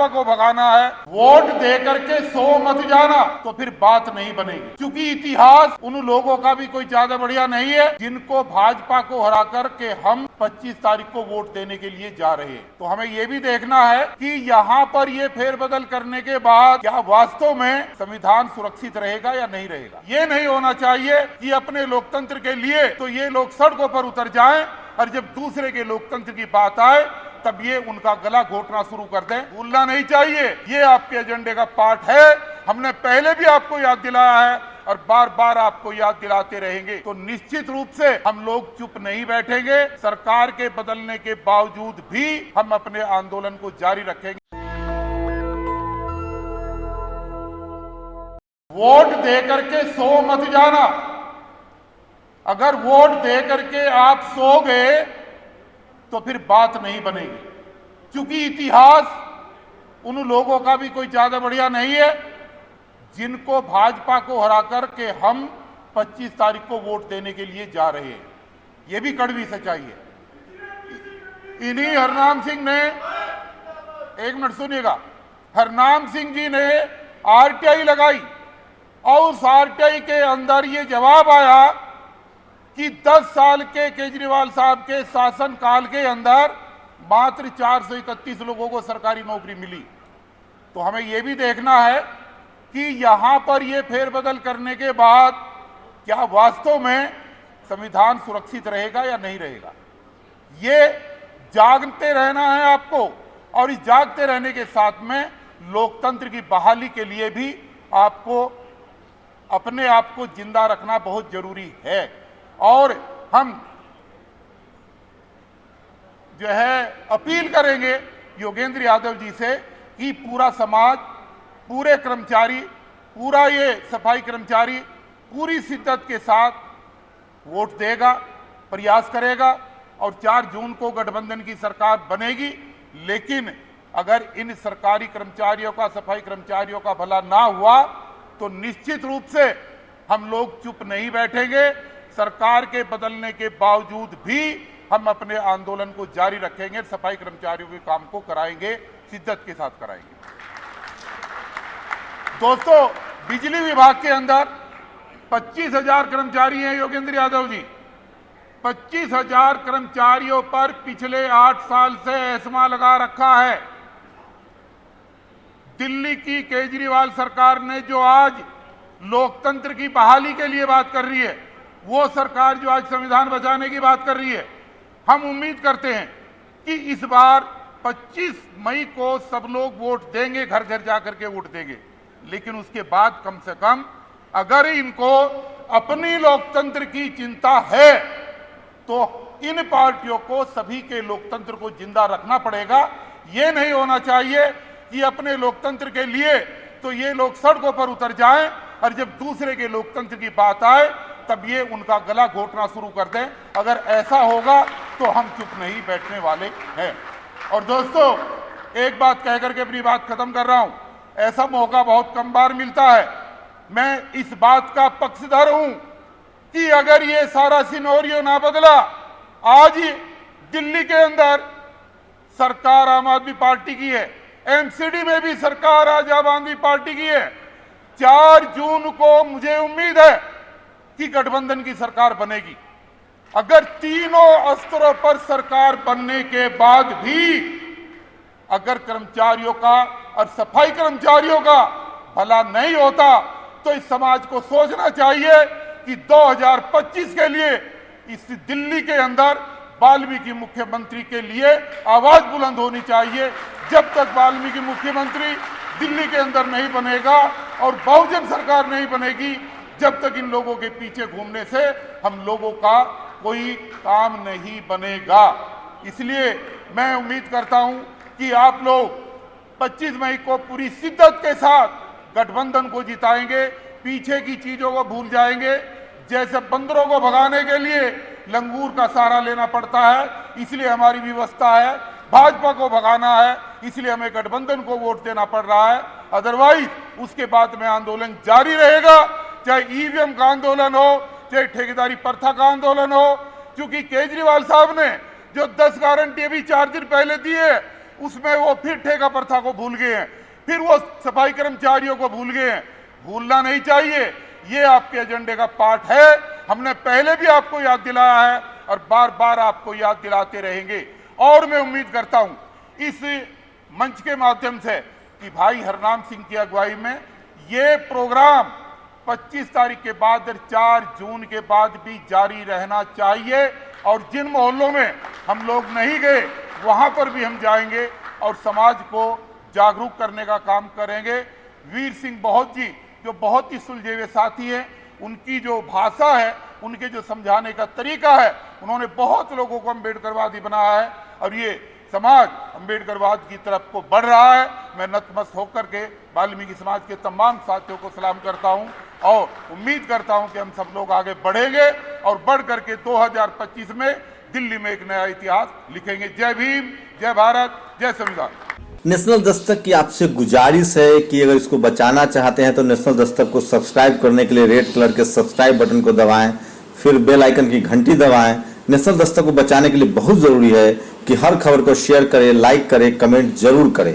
भाजपा को भगाना है, वोट दे करके 100 मत जाना, तो फिर बात नहीं बनेगी। क्योंकि इतिहास उन लोगों का भी कोई ज्यादा बढ़िया नहीं है जिनको भाजपा को हरा करके हम 25 तारीख को वोट देने के लिए जा रहे हैं। तो हमें ये भी देखना है कि यहाँ पर ये फेरबदल करने के बाद क्या वास्तव में संविधान सुरक्षित रहेगा या नहीं रहेगा। ये नहीं होना चाहिए कि अपने लोकतंत्र के लिए तो ये लोग सड़कों पर उतर जाएं और जब दूसरे के लोकतंत्र की बात आए तब ये उनका गला घोटना शुरू कर दें। भूलना नहीं चाहिए, ये आपके एजेंडे का पार्ट है। हमने पहले भी आपको याद दिलाया है और बार बार आपको याद दिलाते रहेंगे। तो निश्चित रूप से हम लोग चुप नहीं बैठेंगे। सरकार के बदलने के बावजूद भी हम अपने आंदोलन को जारी रखेंगे। वोट दे करके 100 मत जाना। अगर वोट दे करके आप सो गए तो फिर बात नहीं बनेगी। क्योंकि इतिहास उन लोगों का भी कोई ज्यादा बढ़िया नहीं है जिनको भाजपा को हरा करके हम 25 तारीख को वोट देने के लिए जा रहे हैं। यह भी कड़वी सच्चाई है। इन्हीं हरनाम सिंह ने, एक मिनट सुनिएगा, हरनाम सिंह जी ने आरटीआई लगाई और उस आरटीआई के अंदर ये जवाब आया कि 10 साल के केजरीवाल साहब के शासनकाल के अंदर मात्र 431 लोगों को सरकारी नौकरी मिली। तो हमें यह भी देखना है कि यहां पर यह फेरबदल करने के बाद क्या वास्तव में संविधान सुरक्षित रहेगा या नहीं रहेगा। ये जागते रहना है आपको और इस जागते रहने के साथ में लोकतंत्र की बहाली के लिए भी आपको अपने आप को जिंदा रखना बहुत जरूरी है। और हम जो है अपील करेंगे योगेंद्र यादव जी से कि पूरा समाज, पूरे कर्मचारी, पूरा ये सफाई कर्मचारी पूरी शिद्दत के साथ वोट देगा, प्रयास करेगा और 4 जून को गठबंधन की सरकार बनेगी। लेकिन अगर इन सरकारी कर्मचारियों का, सफाई कर्मचारियों का भला ना हुआ तो निश्चित रूप से हम लोग चुप नहीं बैठेंगे। सरकार के बदलने के बावजूद भी हम अपने आंदोलन को जारी रखेंगे। सफाई कर्मचारियों के काम को कराएंगे, शिद्दत के साथ कराएंगे। दोस्तों, बिजली विभाग के अंदर 25,000 कर्मचारी हैं योगेंद्र यादव जी। 25,000 कर्मचारियों पर पिछले 8 साल से एस्मा लगा रखा है। दिल्ली की केजरीवाल सरकार ने जो आज लोकतंत्र की बहाली के लिए बात कर रही है, वो सरकार जो आज संविधान बचाने की बात कर रही है, हम उम्मीद करते हैं कि इस बार 25 मई को सब लोग वोट देंगे, घर घर जाकर के वोट देंगे। लेकिन उसके बाद कम से कम अगर इनको अपनी लोकतंत्र की चिंता है तो इन पार्टियों को सभी के लोकतंत्र को जिंदा रखना पड़ेगा। ये नहीं होना चाहिए कि अपने लोकतंत्र के लिए तो ये लोग सड़कों पर उतर जाएं और जब दूसरे के लोकतंत्र की बात आए तब ये उनका गला घोटना शुरू कर दें। अगर ऐसा होगा तो हम चुप नहीं बैठने वाले हैं। और दोस्तों, एक बात कहकर के अपनी बात खत्म कर रहा हूं। ऐसा मौका बहुत कम बार मिलता है। मैं इस बात का पक्षधर हूं कि अगर ये सारा सिनेरियो ना बदला, आज ही दिल्ली के अंदर सरकार आम आदमी पार्टी की है, एमसीडी में भी सरकार आज आम आदमी पार्टी की है। 4 जून को मुझे उम्मीद है कि गठबंधन की सरकार बनेगी। अगर तीनों स्तरों पर सरकार बनने के बाद भी अगर कर्मचारियों का और सफाई कर्मचारियों का भला नहीं होता तो इस समाज को सोचना चाहिए कि 2025 के लिए इस दिल्ली के अंदर वाल्मीकि मुख्यमंत्री के लिए आवाज बुलंद होनी चाहिए। जब तक वाल्मीकि मुख्यमंत्री दिल्ली के अंदर नहीं बनेगा और बहुजन सरकार नहीं बनेगी, जब तक इन लोगों के पीछे घूमने से हम लोगों का कोई काम नहीं बनेगा। इसलिए मैं उम्मीद करता हूं कि आप लोग 25 मई को पूरी शिद्दत के साथ गठबंधन को जिताएंगे, पीछे की चीजों को भूल जाएंगे। जैसे बंदरों को भगाने के लिए लंगूर का सहारा लेना पड़ता है, इसलिए हमारी व्यवस्था है। भाजपा को भगाना है, इसलिए हमें गठबंधन को वोट देना पड़ रहा है। अदरवाइज उसके बाद में आंदोलन जारी रहेगा, चाहे ईवीएम का आंदोलन हो, चाहे ठेकेदारी प्रथा का आंदोलन हो। क्योंकि केजरीवाल साहब ने जो 10 गारंटी अभी 4 दिन पहले दी है, उसमें वो फिर ठेका प्रथा को भूल गए हैं, फिर वो सफाई कर्मचारियों को भूल गए हैं। भूलना नहीं चाहिए, ये आपके एजेंडे का पार्ट है। हमने पहले भी आपको याद दिलाया है और बार बार आपको याद दिलाते रहेंगे। और मैं उम्मीद करता हूं इस मंच के माध्यम से कि भाई हरनाम सिंह की अगुवाई में ये प्रोग्राम 25 तारीख के बाद और 4 जून के बाद भी जारी रहना चाहिए। और जिन मोहल्लों में हम लोग नहीं गए वहां पर भी हम जाएंगे और समाज को जागरूक करने का काम करेंगे। वीर सिंह बहुत जी जो बहुत ही सुलझे हुए साथी हैं, उनकी जो भाषा है, उनके जो समझाने का तरीका है, उन्होंने बहुत लोगों को अम्बेडकरवादी बनाया है और ये समाज अम्बेडकरवाद की तरफ को बढ़ रहा है। मैं नतमस्तक होकर के वाल्मीकि समाज के तमाम साथियों को सलाम करता हूं और उम्मीद करता हूं कि हम सब लोग आगे बढ़ेंगे और बढ़ करके 2025 में दिल्ली में एक नया इतिहास लिखेंगे। जय भीम, जय भारत, जय संविधान। नेशनल दस्तक की आपसे गुजारिश है कि अगर इसको बचाना चाहते हैं तो नेशनल दस्तक को सब्सक्राइब करने के लिए रेड कलर के सब्सक्राइब बटन को दबाएं, फिर बेल आइकन की घंटी दबाएं। नेशनल दस्तक को बचाने के लिए बहुत जरूरी है कि हर खबर को शेयर करें, लाइक करें, कमेंट जरूर करें।